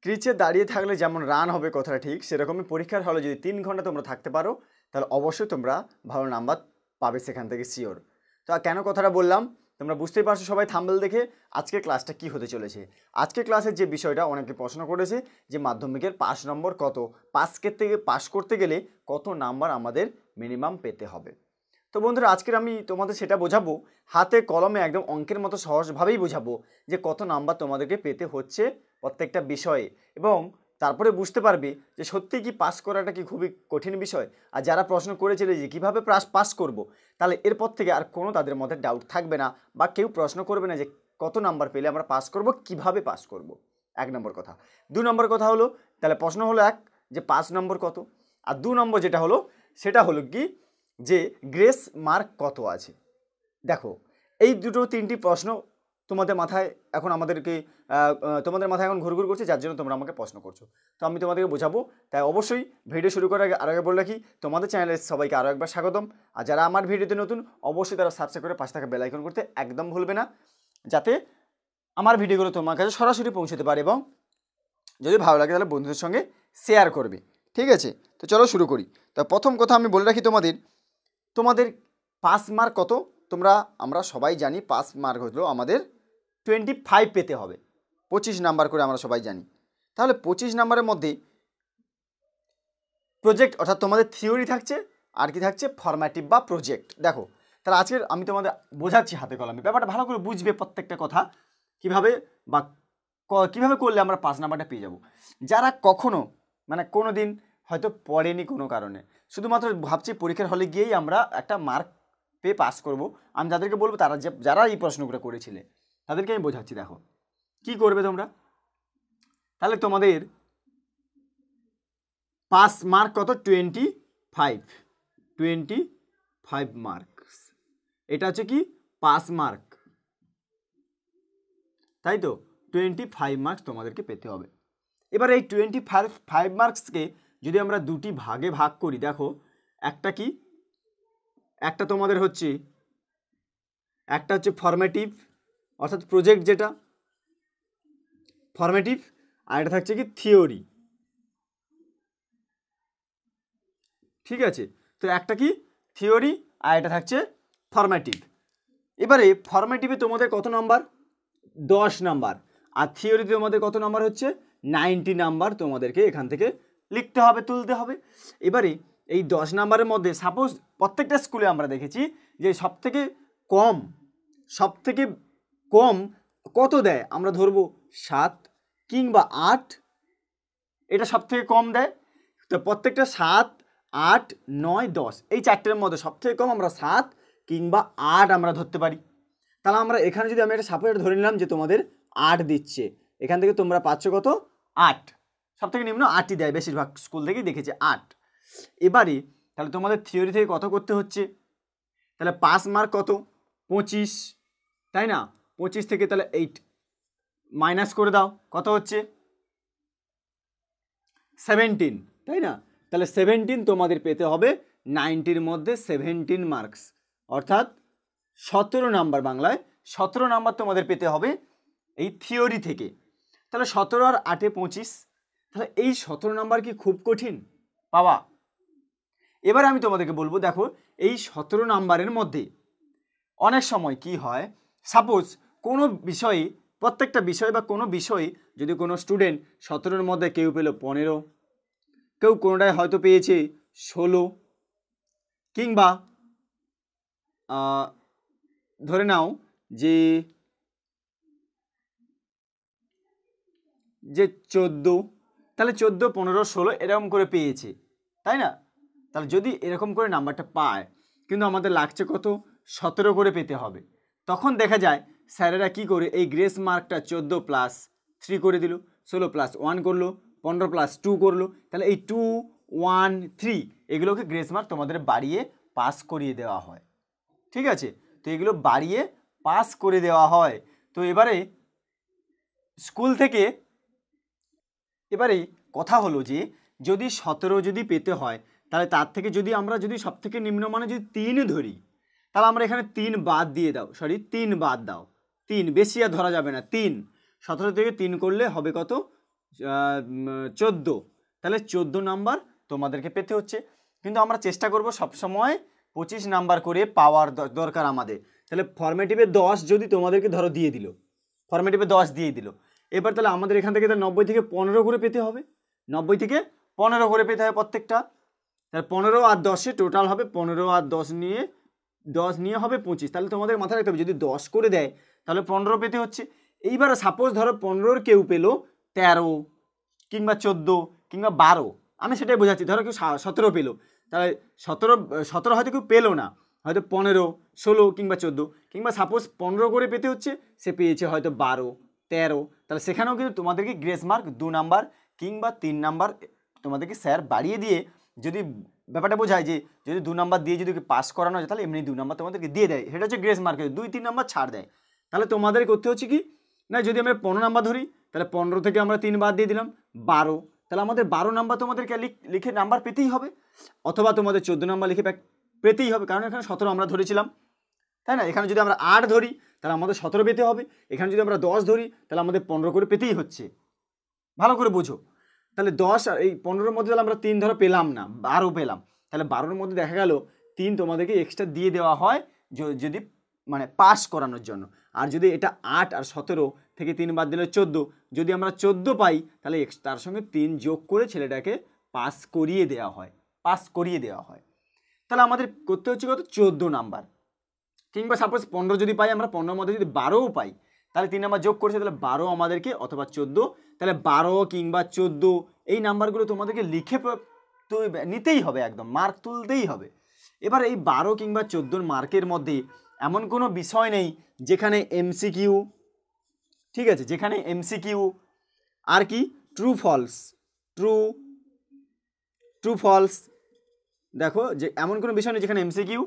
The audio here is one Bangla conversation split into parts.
ক্রিচে দাঁড়িয়ে থাকলে যেমন রান হবে কথাটা ঠিক, সেরকমই পরীক্ষার হলে যদি 3 ঘন্টা তোমরা থাকতে পারো তাহলে অবশ্যই তোমরা ভালো নাম্বার পাবে সেখান থেকে শিওর। তো কেন কথাটা বললাম তোমরা বুঝতেই পারছো সবাই থাম্বনেল দেখে আজকের ক্লাসটা কি হতে চলেছে। আজকের ক্লাসের যে বিষয়টা অনেকে প্রশ্ন করেছে যে মাধ্যমিকের পাস নম্বর কত, পাস করতে গেলে কত নাম্বার আমাদের মিনিমাম পেতে হবে। তো বন্ধুরা আজকের আমি তোমাদের সেটা বোঝাবো, হাতে কলমে একদম অঙ্কের মতো সহজভাবেই বোঝাবো যে কত নাম্বার তোমাদেরকে পেতে হচ্ছে প্রত্যেকটা বিষয়ে, এবং তারপরে বুঝতে পারবে যে সত্যি কি পাস করাটা কি খুবই কঠিন বিষয়। আর যারা প্রশ্ন করেছিল যে কীভাবে পাস করব, তাহলে এরপর থেকে আর কোনো তাদের মধ্যে ডাউট থাকবে না, বা কেউ প্রশ্ন করবে না যে কত নাম্বার পেলে আমরা পাস করব, কিভাবে পাস করব। 1 নম্বর কথা। 2 নম্বর কথা হলো, তাহলে প্রশ্ন হলো এক যে 5 নম্বর কত, আর 2 নম্বর যেটা হলো সেটা হলো কি যে গ্রেস মার্ক কত আছে। দেখো এই দুটো তিনটি প্রশ্ন তোমাদের মাথায় এখন তোমাদের মাথায় এখন ঘুরঘুর করছে, যার জন্য তোমরা আমাকে প্রশ্ন করছো। তো আমি তোমাদেরকে বোঝাবো, তাই অবশ্যই ভিডিও শুরু করার আগে আগে বলে রাখি তোমাদের চ্যানেলে সবাইকে আরও একবার স্বাগতম। আর যারা আমার ভিডিওতে নতুন অবশ্যই তারা সাবস্ক্রাইব করে পাশে থাকা বেল আইকন করতে একদম ভুলবে না, যাতে আমার ভিডিওগুলো তোমার কাছে সরাসরি পৌঁছতে পারে, এবং যদি ভালো লাগে তাহলে বন্ধুদের সঙ্গে শেয়ার করবে। ঠিক আছে, তো চলো শুরু করি। তো প্রথম কথা আমি বলে রাখি তোমাদের পাস মার্ক কত। আমরা সবাই জানি পাস মার্ক হলো আমাদের 25 পেতে হবে, 25 নাম্বার করে আমরা সবাই জানি। তাহলে 25 নাম্বারের মধ্যে প্রজেক্ট অর্থাৎ তোমাদের থিওরি থাকছে, আর কি থাকছে ফরম্যাটিভ বা প্রজেক্ট। দেখো তাহলে আজকের আমি তোমাদের বোঝাচ্ছি হাতে কলমে, ব্যাপারটা ভালো করে বুঝবে প্রত্যেকটা কথা কীভাবে বা কীভাবে করলে আমরা 5 নাম্বারটা পেয়ে যাব। যারা কখনো কোনো দিন হয়তো পড়েনি কোনো কারণে, শুধুমাত্র ভাবছি পরীক্ষার হলে গিয়েই আমরা একটা মার্ক পেয়ে পাস করব, আমি যাদেরকে বলবো যারা এই প্রশ্নগুলো করেছিলে তাদেরকে আমি বোঝাচ্ছি। দেখো কি করবে তোমরা, তাহলে তোমাদের পাস মার্ক কত 25 মার্কস, এটা হচ্ছে কি পাস মার্ক, তাই তো 25 মার্কস তোমাদেরকে পেতে হবে। এবার এই 25 মার্কসকে যদি আমরা দুটি ভাগে ভাগ করি, দেখো একটা তোমাদের হচ্ছে ফরম্যাটিভ অর্থাৎ প্রজেক্ট যেটা ফরম্যাটিভ, আর এটা থাকছে কি থিওরি। ঠিক আছে, তো একটা কি থিওরি আর এটা থাকছে ফরম্যাটিভ। এবারে ফরম্যাটিভে তোমাদের কত নাম্বার 10 নাম্বার, আর থিওরিতে তোমাদের কত নাম্বার হচ্ছে 90 নাম্বার তোমাদেরকে এখান থেকে লিখতে হবে, তুলতে হবে। এবারে এই 10 নাম্বারের মধ্যে সাপোজ প্রত্যেকটা স্কুলে আমরা দেখেছি যে সবথেকে কম কত দেয়, আমরা ধরবো 7 কিংবা 8, এটা সবথেকে কম দেয়। তো প্রত্যেকটা 7, 8, 9, 10 এই চারটের মধ্যে সবথেকে কম আমরা 7 কিংবা 8 আমরা ধরতে পারি। তাহলে আমরা এখানে যদি আমি একটা সাপোজ ধরে নিলাম যে তোমাদের 8 দিচ্ছে, এখান থেকে তোমরা পাচ্ছ কত 8, সবথেকে নিম্ন 8ই দেয়, বেশিরভাগ স্কুল থেকেই দেখেছে 8। এবারে তাহলে তোমাদের থিওরি থেকে কত করতে হচ্ছে, তাহলে পাস মার্ক কত 25, তাই না? 25 থেকে তাহলে 8 মাইনাস করে দাও, কত হচ্ছে 17, তাই না? তাহলে 17 তোমাদের পেতে হবে 90-র মধ্যে 17 মার্কস, অর্থাৎ 17 নাম্বার, বাংলায় 17 নাম্বার তোমাদের পেতে হবে এই থিওরি থেকে। তাহলে 17 আর 8-এ 25, তাহলে এই 17 নাম্বার কি খুব কঠিন পাওয়া? এবার আমি তোমাদেরকে বলবো, দেখো এই 17 নাম্বারের মধ্যে অনেক সময় কি হয়, সাপোজ কোনো বিষয়ে প্রত্যেকটা বিষয় বা কোনো বিষয়ে যদি কোনো স্টুডেন্ট 17-র মধ্যে কেউ পেল 15, কেউ কোনোটায় হয়তো পেয়েছে 16, কিংবা ধরে নাও যে 14, তাহলে 14, 15, 16 এরকম করে পেয়েছে, তাই না? তাহলে যদি এরকম করে নাম্বারটা পায়, কিন্তু আমাদের লাগছে কত 17 করে পেতে হবে, তখন দেখা যায় স্যারেরা কি করে এই গ্রেস মার্কটা 14+3 করে দিল, 16+1 করলো, 15+2 করলো, তাহলে এই 2, 1, 3 এগুলোকে গ্রেস মার্ক তোমাদের বাড়িয়ে পাস করিয়ে দেওয়া হয়। ঠিক আছে, তো এগুলো বাড়িয়ে পাস করে দেওয়া হয়। তো এবারে স্কুল থেকে কথা হলো যে যদি 17 যদি পেতে হয়, তাহলে তার থেকে আমরা যদি সব থেকে নিম্নমানে যদি 3 ধরি, তাহলে আমরা এখানে 3 বাদ দিয়ে দাও, 3 বাদ দাও, 3 বেশি আর ধরা যাবে না, 3, 17 থেকে 3 করলে হবে কত 14, তাহলে 14 নাম্বার তোমাদেরকে পেতে হচ্ছে। কিন্তু আমরা চেষ্টা করব সবসময় 25 নাম্বার করে পাওয়ার দরকার আমাদের। তাহলে ফর্মেটিভে 10 যদি তোমাদেরকে ধরো দিয়ে দিল, ফর্মেটিভে 10 দিয়ে দিল, এবার তাহলে আমাদের এখান থেকে 90 থেকে 15 করে পেতে হবে, 90 থেকে 15 করে পেতে হবে প্রত্যেকটা। তাহলে 15 আর 10-এ টোটাল হবে 15 আর 10 নিয়ে হবে 25। তাহলে তোমাদের মাথায় রাখতে হবে যদি 10 করে দেয় তাহলে 15 পেতে হচ্ছে। এইবার সাপোজ ধরো 15-র কেউ পেলো 13 কিংবা 14 কিংবা 12, আমি সেটাই বোঝাচ্ছি। ধরো কেউ 17 পেলো, তাহলে 17 হয়তো কেউ পেলো না, হয়তো 15, 16 কিংবা 14, কিংবা সাপোজ 15 করে পেতে হচ্ছে, সে পেয়েছে হয়তো 12, 13, তাহলে সেখানেও কিন্তু তোমাদেরকে গ্রেস মার্ক 2 নাম্বার কিংবা 3 নাম্বার তোমাদেরকে স্যার বাড়িয়ে দিয়ে, যদি ব্যাপারটা বোঝায় যে যদি 2 নাম্বার দিয়ে যদি পাস করানো যায় তাহলে এমনি 2 নাম্বার তোমাদেরকে দিয়ে দেয়, সেটা হচ্ছে গ্রেস মার্কে 2-3 নাম্বার ছাড় দেয়। তাহলে তোমাদের করতে হচ্ছে কি না, যদি আমরা 15 নাম্বার ধরি তাহলে 15 থেকে আমরা 3 বাদ দিয়ে দিলাম 12, তাহলে আমাদের 12 নাম্বার তোমাদেরকে লিখে নাম্বার পেতেই হবে, অথবা তোমাদের 14 নাম্বার লিখে পেতেই হবে, কারণ এখানে 17 আমরা ধরেছিলাম, তাই না? এখানে যদি আমরা 8 ধরি তাহলে আমাদের 17 পেতে হবে, এখানে যদি আমরা 10 ধরি তাহলে আমাদের 15 করে পেতেই হচ্ছে। ভালো করে বুঝো। তাহলে 10 আর এই 15-র মধ্যে তাহলে আমরা 3 ধরো পেলাম না, 12 পেলাম, তাহলে 12-র মধ্যে দেখা গেল 3 তোমাদেরকে এক্সট্রা দিয়ে দেওয়া হয় যদি মানে পাস করানোর জন্য। আর যদি এটা 8 আর 17 থেকে 3 বাদ দিলে 14, যদি আমরা 14 পাই তাহলে তার সঙ্গে 3 যোগ করে ছেলেটাকে পাস করিয়ে দেওয়া হয়, পাস করিয়ে দেওয়া হয়। তাহলে আমাদের করতে হচ্ছে কত, 14 নাম্বার। কিংবা সাপোজ 15 যদি পাই আমরা, 15-র মধ্যে যদি 12ও পাই তাহলে 3 নাম্বার যোগ করেছে, তাহলে 12 আমাদেরকে, অথবা 14, তাহলে 12 কিংবা 14 এই নাম্বারগুলো তোমাদেরকে লিখে তো নিতেই হবে, একদম মার্ক তুলতেই হবে। এবার এই 12 কিংবা 14 মার্কের মধ্যে এমন কোনো বিষয় নেই যেখানে এমসিকিউ, ঠিক আছে, যেখানে এমসিকিউ আর কি ট্রু ফলস, ট্রু ফলস, দেখো যে এমন কোনো বিষয় নেই যেখানে এমসিকিউ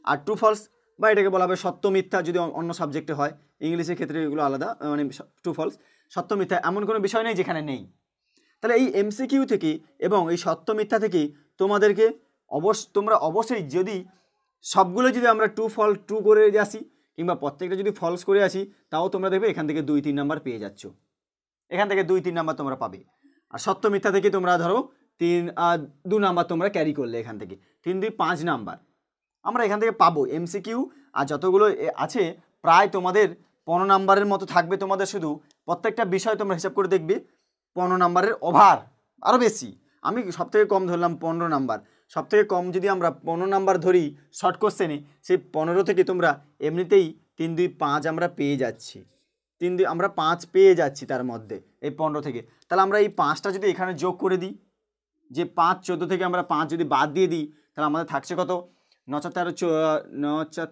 আর ট্রু ফলস, বা এটাকে বলা হবে সত্য মিথ্যা যদি অন্য সাবজেক্টে হয়, ইংলিশের ক্ষেত্রে এগুলো আলাদা, মানে ট্রু ফলস, সত্য মিথ্যা, এমন কোনো বিষয় নেই যেখানে নেই। তাহলে এই এমসিকিউ থেকে এবং এই সত্য মিথ্যা থেকে তোমাদেরকে তোমরা অবশ্যই, যদি সবগুলো যদি আমরা ট্রু করে আসি কিংবা প্রত্যেকটা যদি ফলস করে আসি, তাও তোমরা দেখবে এখান থেকে 2-3 নাম্বার পেয়ে যাচ্ছ, এখান থেকে 2-3 নাম্বার তোমরা পাবে। আর সত্য মিথ্যা থেকে তোমরা ধরো 2 নাম্বার তোমরা ক্যারি করলে, এখান থেকে 3-2 5 নাম্বার আমরা এখান থেকে পাবো। এমসিকিউ আর যতগুলো আছে প্রায় তোমাদের 15 নাম্বারের মতো থাকবে তোমাদের, শুধু প্রত্যেকটা বিষয় তোমরা হিসাব করে দেখবে 15 নাম্বারের ওভার আরও বেশি। আমি সবথেকে কম ধরলাম 15 নাম্বার, সবথেকে কম যদি আমরা 15 নাম্বার ধরি শর্ট কোশ্চেনে, সেই 15 থেকে তোমরা এমনিতেই 3-2 5 আমরা পেয়ে যাচ্ছি, 3-2 আমরা 5 পেয়ে যাচ্ছি তার মধ্যে এই 15 থেকে। তাহলে আমরা এই 5টা যদি এখানে যোগ করে দিই, যে 5 14 থেকে আমরা 5 যদি বাদ দিয়ে দিই, তাহলে আমাদের থাকছে কত, 9-13 আচ্ছা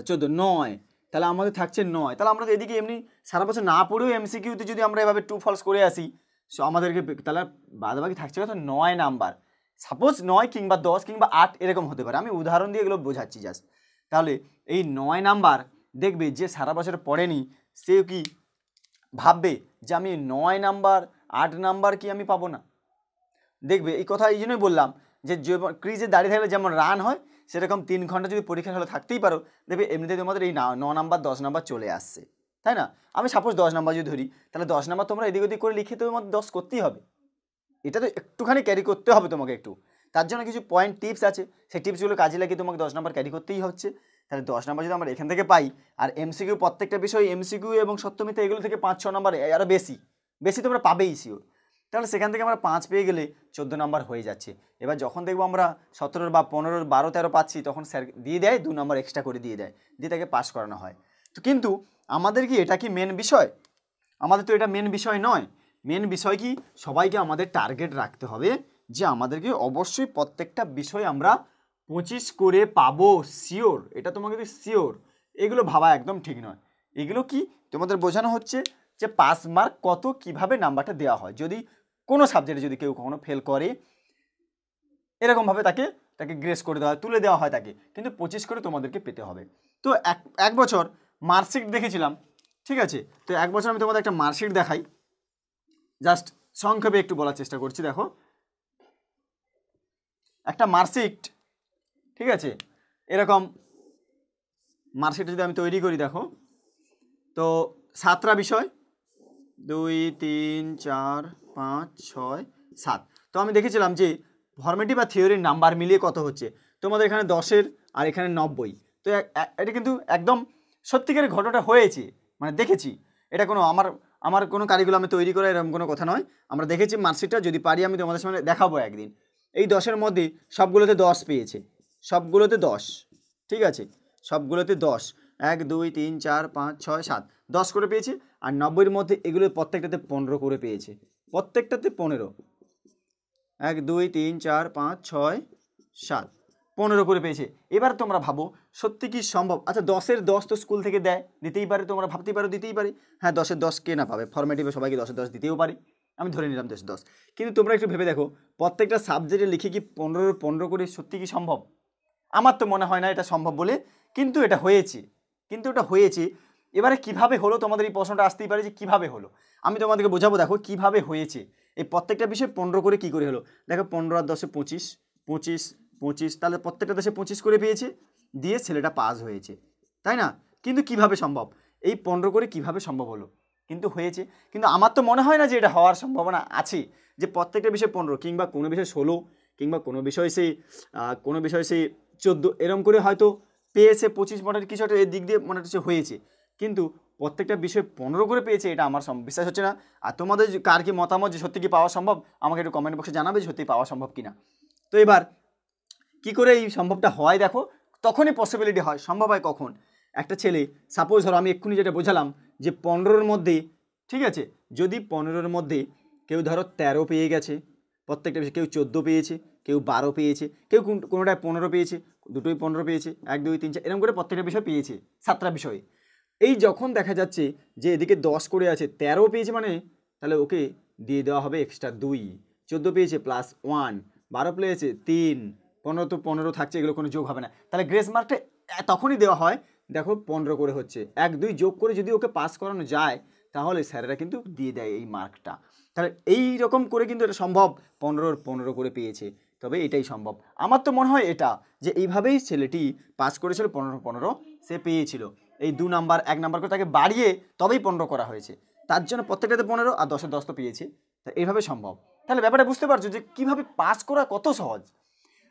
14 9, তাহলে আমাদের থাকছে 9। তাহলে আমরা এদিকে এমনি সারা বছর না পড়েও এমসিকিউতে যদি আমরা এভাবে ট্রু ফলস করে আসি, সো আমাদেরকে তাহলে বাদবাকি থাকছে কত, 9 নাম্বার। সাপোজ 9 কিংবা 10 কিংবা 8 এরকম হতে পারে, আমি উদাহরণ দিয়ে এগুলো বোঝাচ্ছি জাস্ট। তাহলে এই 9 নাম্বার দেখবে যে সারা বছর পড়েনি, সে কি ভাববে যে আমি 9 নাম্বার 8 নাম্বার কি আমি পাবো না? দেখবে এই কথা এই জন্যই বললাম যে ক্রিজে দাঁড়িয়ে থাকলে যেমন রান হয়, সেরকম 3 ঘন্টা যদি পরীক্ষার হলে থাকতেই পারো, দেখবে এমনিতে তোমাদের এই 9 নাম্বার 10 নাম্বার চলে আসছে, তাই না? আমি সাপোজ 10 নাম্বার যদি ধরি, তাহলে 10 নাম্বার তোমরা এদিক ওদিক করে লিখে তোমার 10 করতেই হবে, এটা তো একটুখানি ক্যারি করতে হবে তোমাকে একটু। তার জন্য কিছু পয়েন্ট টিপস আছে, সেই টিপসগুলো কাজে লাগিয়ে তোমাকে 10 নাম্বার ক্যারি করতেই হচ্ছে। তাহলে 10 নাম্বার যদি আমরা এখান থেকে পাই, আর এমসিকিউ প্রত্যেকটা বিষয় এমসিকিউ এবং সত্য মিথ্যা এগুলো থেকে 5-6 নাম্বার আরও বেশি তোমরা পাবেই শিওর। তাহলে সেখান থেকে আমরা 5 পেয়ে গেলে 14 নাম্বার হয়ে যাচ্ছে। এবার যখন দেখবো আমরা 17 বা 15 12 13 পাচ্ছি, তখন স্যার দিয়ে দেয় 2 নাম্বার এক্সট্রা করে দিয়ে দেয়, দিয়ে তাকে পাস করানো হয়। তো কিন্তু আমাদের কি এটা কি মেন বিষয়? আমাদের তো এটা মেন বিষয় নয়। মেন বিষয় কি, সবাইকে আমাদের টার্গেট রাখতে হবে যে আমাদেরকে অবশ্যই প্রত্যেকটা বিষয় আমরা 25 করে পাবো শিওর, এটা তোমাকে শিওর। এগুলো ভাবা একদম ঠিক নয়। এগুলো কি তোমাদের বোঝানো হচ্ছে যে পাস মার্ক কত, কিভাবে নাম্বারটা দেওয়া হয়। যদি কোনো সাবজেক্টে যদি কেউ কখনো ফেল করে, এরকমভাবে তাকে গ্রেস করে দেওয়া হয়, তুলে দেওয়া হয় তাকে, কিন্তু 25 করে তোমাদেরকে পেতে হবে। তো এক বছর মার্কশিট দেখেছিলাম, ঠিক আছে? তো এক বছর আমি তোমাদের একটা মার্কশিট দেখাই, জাস্ট সংক্ষেপে একটু বলার চেষ্টা করছি। দেখো একটা মার্কশিট, ঠিক আছে, এরকম মার্কশিট যদি আমি তৈরি করি, দেখো তো 7টা বিষয়, 2 3 4 5 6 7। তো আমি দেখেছিলাম যে ফর্মেটিভ বা থিওরির নাম্বার মিলিয়ে কত হচ্ছে, তোমাদের এখানে 10-এর আর এখানে 90। তো এটা কিন্তু একদম সত্যিকারের ঘটনাটা হয়েছে, মানে দেখেছি। এটা কোনো আমার কোনো কারিকুলামে তৈরি করা এরকম কোনো কথা নয়। আমরা দেখেছি মার্কশিটটা, যদি পারি আমি তোমাদের সামনে দেখাবো একদিন। এই 10-এর মধ্যে সবগুলোতে 10 পেয়েছে, সবগুলোতে 10, ঠিক আছে, সবগুলোতে 10, 1 2 3 4 5 6 7, 10 করে পেয়েছে। আর 90-এর মধ্যে এগুলো প্রত্যেকটাতে 15 করে পেয়েছে, প্রত্যেকটাতে 15, 1 2 3 4 5 6 7, 15 করে পেয়েছে। এবার তোমরা ভাবো সত্যি কি সম্ভব? আচ্ছা 10-এর 10 তো স্কুল থেকে দেয়, দিতেই পারে, তোমরা ভাবতেই পারো দিতেই পারে। হ্যাঁ 10-এর 10 কে না পাবে, ফর্মেটিভে সবাইকে 10-এর 10 দিতেও পারে, আমি ধরে নিলাম 10-এর 10। কিন্তু তোমরা একটু ভেবে দেখো প্রত্যেকটা সাবজেক্টে লিখে কি 15 করে সত্যি কি সম্ভব? আমার তো মনে হয় না এটা সম্ভব বলে, কিন্তু এটা হয়েছে, কিন্তু এটা হয়েছে। এবারে কিভাবে হলো তোমাদের এই প্রশ্নটা আসতেই পারে যে কিভাবে হলো। আমি তোমাদেরকে বোঝাবো, দেখো কিভাবে হয়েছে। এই প্রত্যেকটা বিষয়ে 15 করে কি করে হলো, দেখো 15 আর 10-এ 25, 25 25, তাহলে প্রত্যেকটা দেশে 25 করে পেয়েছে, দিয়ে ছেলেটা পাস হয়েছে, তাই না? কিন্তু কিভাবে সম্ভব, এই 15 করে কিভাবে সম্ভব হলো? কিন্তু হয়েছে। কিন্তু আমার তো মনে হয় না যে এটা হওয়ার সম্ভাবনা আছে, যে প্রত্যেকটা বিষয়ে 15 কিংবা কোনো বিষয়ে 16 কিংবা কোনো বিষয়ে সেই 14 এরকম করে হয়তো পেয়েছে, 25 মডেল কিছু একটা এর দিক দিয়ে মনে হচ্ছে হয়েছে। কিন্তু প্রত্যেকটা বিষয়ে 15 করে পেয়েছে, এটা আমার বিশ্বাস হচ্ছে না। আর তোমাদের কার কি মতামত যে সত্যি কি পাওয়া সম্ভব, আমাকে একটু কমেন্ট বক্সে জানাবে যে সত্যি পাওয়া সম্ভব কিনা। তো এবার কি করে এই সম্ভবটা হয়, দেখো তখনই পসিবিলিটি হয়, সম্ভব হয় কখন? একটা ছেলে, সাপোজ ধরো আমি এক্ষুনি যেটা বোঝালাম যে 15-এর মধ্যে, ঠিক আছে, যদি 15-এর মধ্যে কেউ ধরো 13 পেয়ে গেছে প্রত্যেকটা বিষয়, কেউ 14 পেয়েছে, কেউ 12 পেয়েছে, কেউ কোনোটায় 15 পেয়েছে, দুটোই 15 পেয়েছে, 1 2 3 4 এরকম করে প্রত্যেকটা বিষয় পেয়েছে, 7টা বিষয়ে। এই যখন দেখা যাচ্ছে যে এদিকে 10 করে আছে, 13 পেয়েছে, মানে তাহলে ওকে দিয়ে দেওয়া হবে এক্সট্রা 2, 14 পেয়েছে প্লাস 1, 12 পেয়েছে 3, 15 তো 15 থাকছে, এগুলো কোনো যোগ হবে না, তাহলে গ্রেস মার্কটা তখনই দেওয়া হয়। দেখো 15 করে হচ্ছে, 1 2 যোগ করে যদি ওকে পাস করানো যায় তাহলে স্যারেরা কিন্তু দিয়ে দেয় এই মার্কটা। তাহলে এই রকম করে কিন্তু এটা সম্ভব, 15 করে পেয়েছে, তবে এটাই সম্ভব। আমার তো মনে হয় এটা, যে এইভাবেই ছেলেটি পাস করেছিল, 15 সে পেয়েছিল। এই 2 নাম্বার 1 নাম্বার করে তাকে বাড়িয়ে তবেই 15 করা হয়েছে, তার জন্য প্রত্যেকটাতে 15 আর 10-এ 10 তো পেয়েছে, তা এইভাবে সম্ভব। তাহলে ব্যাপারটা বুঝতে পারছো যে কীভাবে পাস করা কত সহজ।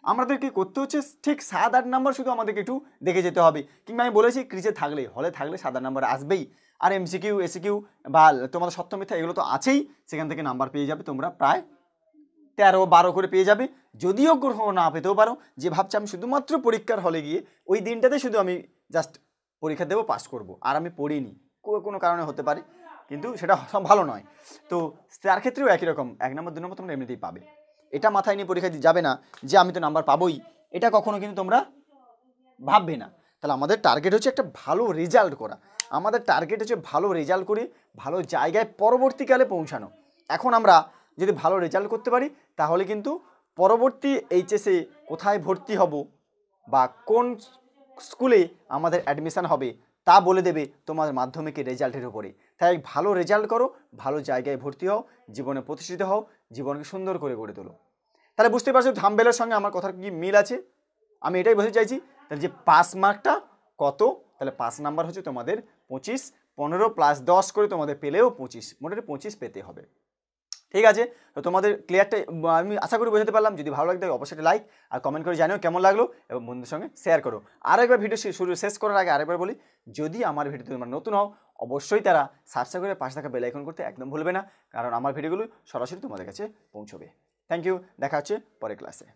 আমাদেরকে করতে হচ্ছে ঠিক 7-8 নাম্বার, শুধু আমাদেরকে একটু দেখে যেতে হবে। কিংবা আমি বলেছি ক্রিজে থাকলে, হলে থাকলে 7-8 নাম্বার আসবেই। আর এমসিকিউ এসিকিউ বা তোমাদের সত্য মিথ্যা এগুলো তো আছেই, সেখান থেকে নাম্বার পেয়ে যাবে তোমরা, প্রায় 13-12 করে পেয়ে যাবে। যদিও গ্রহণ না পেতেও পারো, যে ভাবছে আমি শুধুমাত্র পরীক্ষার হলে গিয়ে ওই দিনটাতে শুধু আমি জাস্ট পরীক্ষা দেবো, পাস করব, আর আমি পড়িনি, কোনো কারণে হতে পারে, কিন্তু সেটা ভালো নয়। তো তার ক্ষেত্রেও একই রকম 1 নম্বর 2 নম্বর তোমরা এমনিতেই পাবে। এটা মাথায় নিয়ে পরীক্ষা দিতে যাবে না যে আমি তো নাম্বার পাবোই, এটা কখনো কিন্তু তোমরা ভাববে না। তাহলে আমাদের টার্গেট হচ্ছে একটা ভালো রেজাল্ট করা, আমাদের টার্গেট হচ্ছে ভালো রেজাল্ট করে ভালো জায়গায় পরবর্তীকালে পৌঁছানো। এখন আমরা যদি ভালো রেজাল্ট করতে পারি তাহলে কিন্তু পরবর্তী এইচএসে কোথায় ভর্তি হব বা কোন স্কুলে আমাদের অ্যাডমিশান হবে তা বলে দেবে তোমার মাধ্যমিকের রেজাল্টের উপরে। তাই ভালো রেজাল্ট করো, ভালো জায়গায় ভর্তি হও, জীবনে প্রতিষ্ঠিত হও, জীবনকে সুন্দর করে গড়ে তোলো। তাহলে বুঝতে পারছো থাম্বনেলের সঙ্গে আমার কথার কি মিল আছে। আমি এটাই বলতে চাইছি, তাহলে যে পাস মার্কটা কত, তাহলে 5 নাম্বার হচ্ছে তোমাদের 25, 15 প্লাস 10 করে তোমাদের পেলেও 25, মোটামুটি 25 পেতে হবে। ঠিক আছে, তো তোমাদের ক্লিয়ারটা আমি আশা করি বোঝাতে পারলাম। যদি ভালো লাগে অবশ্যই লাইক আর কমেন্ট করে জানিও কেমন লাগলো, এবং বন্ধুদের সঙ্গে শেয়ার করো। আরেকবার ভিডিও শেষ করার আগে আরেকবার বলি, যদি আমার ভিডিওতে তোমরা নতুন হও অবশ্যই তারা সাবস্ক্রাইব করে পাশে থাকা বেল আইকন করতে একদম ভুলবে না, কারণ আমার ভিডিওগুলো সরাসরি তোমাদের কাছে পৌঁছবে। থ্যাংক ইউ, দেখা হচ্ছে পরের ক্লাসে।